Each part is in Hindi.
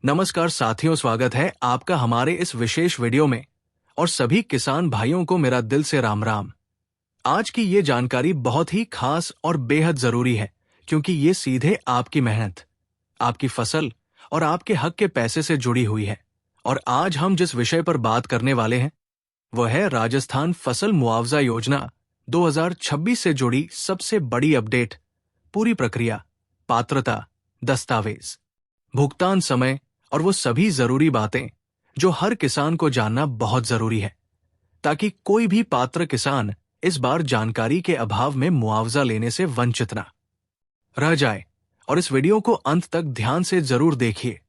नमस्कार साथियों, स्वागत है आपका हमारे इस विशेष वीडियो में। और सभी किसान भाइयों को मेरा दिल से राम राम। आज की ये जानकारी बहुत ही खास और बेहद जरूरी है, क्योंकि ये सीधे आपकी मेहनत, आपकी फसल और आपके हक के पैसे से जुड़ी हुई है। और आज हम जिस विषय पर बात करने वाले हैं वह है राजस्थान फसल मुआवजा योजना 2026 से जुड़ी सबसे बड़ी अपडेट, पूरी प्रक्रिया, पात्रता, दस्तावेज, भुगतान समय और वो सभी जरूरी बातें जो हर किसान को जानना बहुत जरूरी है, ताकि कोई भी पात्र किसान इस बार जानकारी के अभाव में मुआवजा लेने से वंचित ना रह जाए। और इस वीडियो को अंत तक ध्यान से जरूर देखिए,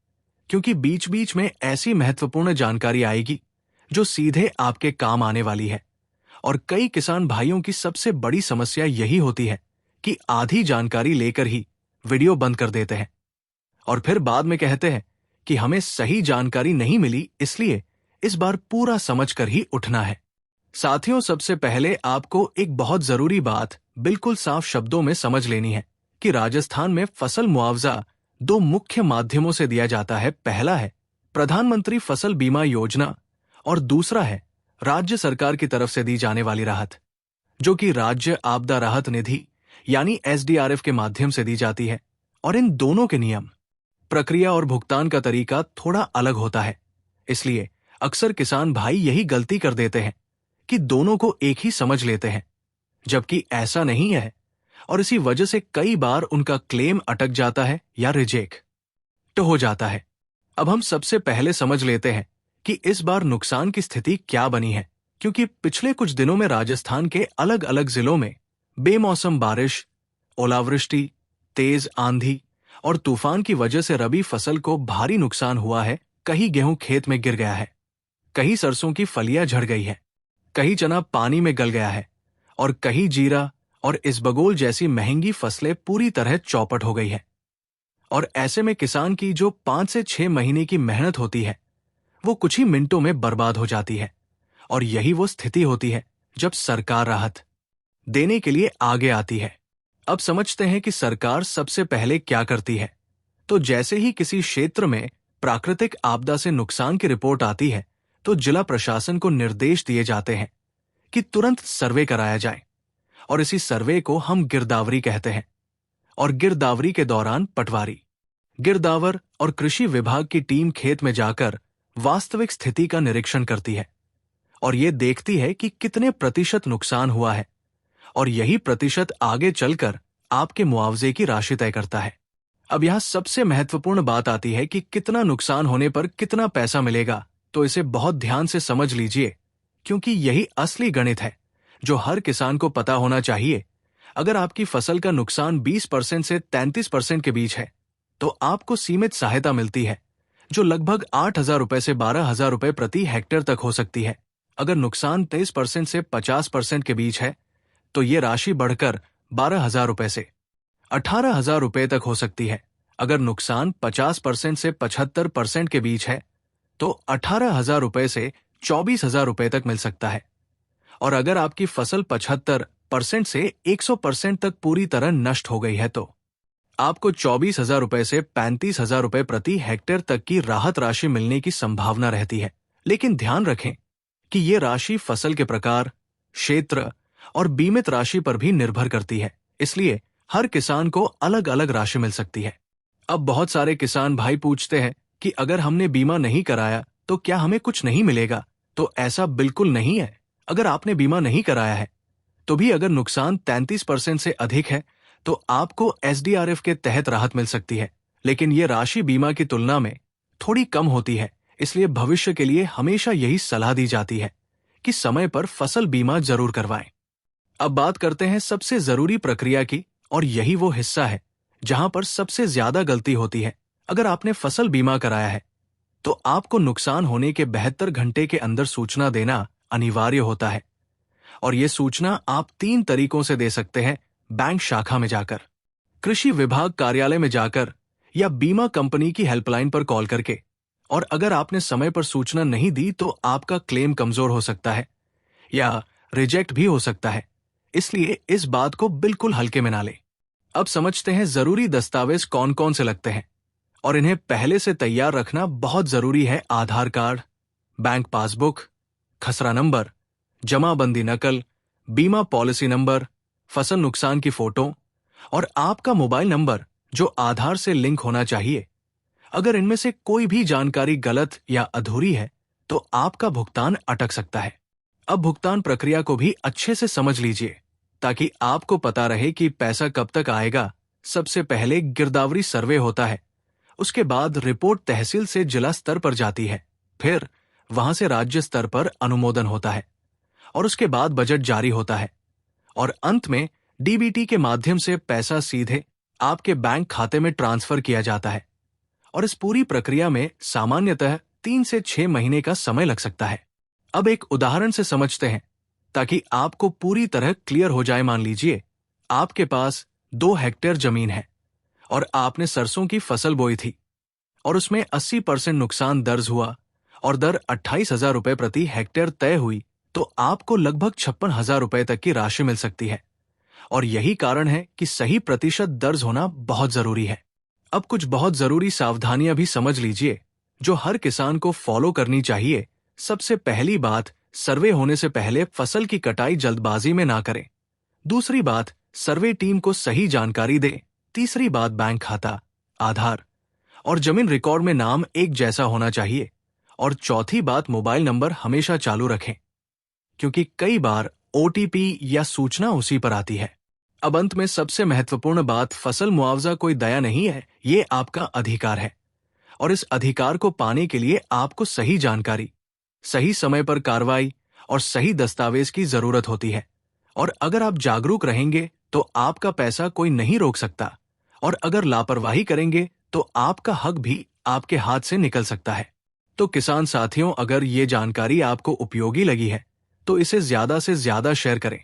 क्योंकि बीच बीच में ऐसी महत्वपूर्ण जानकारी आएगी जो सीधे आपके काम आने वाली है। और कई किसान भाइयों की सबसे बड़ी समस्या यही होती है कि आधी जानकारी लेकर ही वीडियो बंद कर देते हैं और फिर बाद में कहते हैं कि हमें सही जानकारी नहीं मिली, इसलिए इस बार पूरा समझकर ही उठना है। साथियों, सबसे पहले आपको एक बहुत जरूरी बात बिल्कुल साफ शब्दों में समझ लेनी है कि राजस्थान में फसल मुआवजा दो मुख्य माध्यमों से दिया जाता है। पहला है प्रधानमंत्री फसल बीमा योजना और दूसरा है राज्य सरकार की तरफ से दी जाने वाली राहत, जो कि राज्य आपदा राहत निधि यानी SDRF के माध्यम से दी जाती है। और इन दोनों के नियम, प्रक्रिया और भुगतान का तरीका थोड़ा अलग होता है। इसलिए अक्सर किसान भाई यही गलती कर देते हैं कि दोनों को एक ही समझ लेते हैं, जबकि ऐसा नहीं है। और इसी वजह से कई बार उनका क्लेम अटक जाता है या रिजेक्ट हो जाता है। अब हम सबसे पहले समझ लेते हैं कि इस बार नुकसान की स्थिति क्या बनी है, क्योंकि पिछले कुछ दिनों में राजस्थान के अलग अलग जिलों में बेमौसम बारिश, ओलावृष्टि, तेज आंधी और तूफान की वजह से रबी फसल को भारी नुकसान हुआ है। कहीं गेहूं खेत में गिर गया है, कहीं सरसों की फलियां झड़ गई है, कहीं चना पानी में गल गया है और कहीं जीरा और इसबगोल जैसी महंगी फसलें पूरी तरह चौपट हो गई है। और ऐसे में किसान की जो 5 से 6 महीने की मेहनत होती है वो कुछ ही मिनटों में बर्बाद हो जाती है। और यही वो स्थिति होती है जब सरकार राहत देने के लिए आगे आती है। अब समझते हैं कि सरकार सबसे पहले क्या करती है। तो जैसे ही किसी क्षेत्र में प्राकृतिक आपदा से नुकसान की रिपोर्ट आती है तो जिला प्रशासन को निर्देश दिए जाते हैं कि तुरंत सर्वे कराया जाए। और इसी सर्वे को हम गिरदावरी कहते हैं। और गिरदावरी के दौरान पटवारी, गिरदावर और कृषि विभाग की टीम खेत में जाकर वास्तविक स्थिति का निरीक्षण करती है और ये देखती है कि कितने प्रतिशत नुकसान हुआ है। और यही प्रतिशत आगे चलकर आपके मुआवजे की राशि तय करता है। अब यहां सबसे महत्वपूर्ण बात आती है कि कितना नुकसान होने पर कितना पैसा मिलेगा। तो इसे बहुत ध्यान से समझ लीजिए, क्योंकि यही असली गणित है जो हर किसान को पता होना चाहिए। अगर आपकी फसल का नुकसान 20% से 33% के बीच है तो आपको सीमित सहायता मिलती है, जो लगभग 8,000 रुपए से 12,000 रुपए प्रति हेक्टेयर तक हो सकती है। अगर नुकसान 23% से 50% के बीच है तो ये राशि बढ़कर 12,000 रुपए से 18,000 रुपए तक हो सकती है। अगर नुकसान 50% से 75% के बीच है तो 18,000 रुपए से 24,000 रुपए तक मिल सकता है। और अगर आपकी फसल 75% से 100% तक पूरी तरह नष्ट हो गई है तो आपको 24,000 रुपए से 35,000 रुपए प्रति हेक्टेयर तक की राहत राशि मिलने की संभावना रहती है। लेकिन ध्यान रखें कि ये राशि फसल के प्रकार, क्षेत्र और बीमित राशि पर भी निर्भर करती है, इसलिए हर किसान को अलग अलग राशि मिल सकती है। अब बहुत सारे किसान भाई पूछते हैं कि अगर हमने बीमा नहीं कराया तो क्या हमें कुछ नहीं मिलेगा। तो ऐसा बिल्कुल नहीं है। अगर आपने बीमा नहीं कराया है तो भी अगर नुकसान 33% से अधिक है तो आपको SDRF के तहत राहत मिल सकती है। लेकिन ये राशि बीमा की तुलना में थोड़ी कम होती है, इसलिए भविष्य के लिए हमेशा यही सलाह दी जाती है कि समय पर फसल बीमा जरूर करवाएं। अब बात करते हैं सबसे जरूरी प्रक्रिया की, और यही वो हिस्सा है जहां पर सबसे ज्यादा गलती होती है। अगर आपने फसल बीमा कराया है तो आपको नुकसान होने के 72 घंटे के अंदर सूचना देना अनिवार्य होता है। और ये सूचना आप 3 तरीकों से दे सकते हैं: बैंक शाखा में जाकर, कृषि विभाग कार्यालय में जाकर या बीमा कंपनी की हेल्पलाइन पर कॉल करके। और अगर आपने समय पर सूचना नहीं दी तो आपका क्लेम कमजोर हो सकता है या रिजेक्ट भी हो सकता है, इसलिए इस बात को बिल्कुल हल्के में ना लें। अब समझते हैं जरूरी दस्तावेज कौन कौन से लगते हैं। और इन्हें पहले से तैयार रखना बहुत जरूरी है। आधार कार्ड, बैंक पासबुक, खसरा नंबर, जमाबंदी नकल, बीमा पॉलिसी नंबर, फसल नुकसान की फोटो और आपका मोबाइल नंबर जो आधार से लिंक होना चाहिए। अगर इनमें से कोई भी जानकारी गलत या अधूरी है तो आपका भुगतान अटक सकता है। अब भुगतान प्रक्रिया को भी अच्छे से समझ लीजिए ताकि आपको पता रहे कि पैसा कब तक आएगा। सबसे पहले गिरदावरी सर्वे होता है, उसके बाद रिपोर्ट तहसील से जिला स्तर पर जाती है, फिर वहां से राज्य स्तर पर अनुमोदन होता है और उसके बाद बजट जारी होता है और अंत में डीबीटी के माध्यम से पैसा सीधे आपके बैंक खाते में ट्रांसफर किया जाता है। और इस पूरी प्रक्रिया में सामान्यतः 3 से 6 महीने का समय लग सकता है। अब एक उदाहरण से समझते हैं ताकि आपको पूरी तरह क्लियर हो जाए। मान लीजिए आपके पास 2 हेक्टेयर जमीन है और आपने सरसों की फसल बोई थी और उसमें 80% नुकसान दर्ज हुआ और दर 28,000 रुपए प्रति हेक्टेयर तय हुई, तो आपको लगभग 56,000 रुपए तक की राशि मिल सकती है। और यही कारण है कि सही प्रतिशत दर्ज होना बहुत जरूरी है। अब कुछ बहुत जरूरी सावधानियां भी समझ लीजिए जो हर किसान को फॉलो करनी चाहिए। सबसे पहली बात, सर्वे होने से पहले फसल की कटाई जल्दबाजी में ना करें। दूसरी बात, सर्वे टीम को सही जानकारी दें। तीसरी बात, बैंक खाता, आधार और जमीन रिकॉर्ड में नाम एक जैसा होना चाहिए। और चौथी बात, मोबाइल नंबर हमेशा चालू रखें क्योंकि कई बार ओटीपी या सूचना उसी पर आती है। अब अंत में सबसे महत्वपूर्ण बात, फसल मुआवजा कोई दया नहीं है, ये आपका अधिकार है और इस अधिकार को पाने के लिए आपको सही जानकारी, सही समय पर कार्रवाई और सही दस्तावेज की जरूरत होती है। और अगर आप जागरूक रहेंगे तो आपका पैसा कोई नहीं रोक सकता और अगर लापरवाही करेंगे तो आपका हक भी आपके हाथ से निकल सकता है। तो किसान साथियों, अगर ये जानकारी आपको उपयोगी लगी है तो इसे ज्यादा से ज्यादा शेयर करें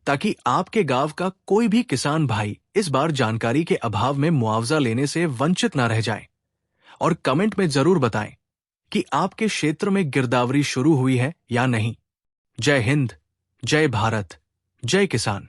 ताकि आपके गांव का कोई भी किसान भाई इस बार जानकारी के अभाव में मुआवजा लेने से वंचित न रह जाए। और कमेंट में जरूर बताएं कि आपके क्षेत्र में गिरदावरी शुरू हुई है या नहीं। जय हिंद, जय भारत, जय किसान।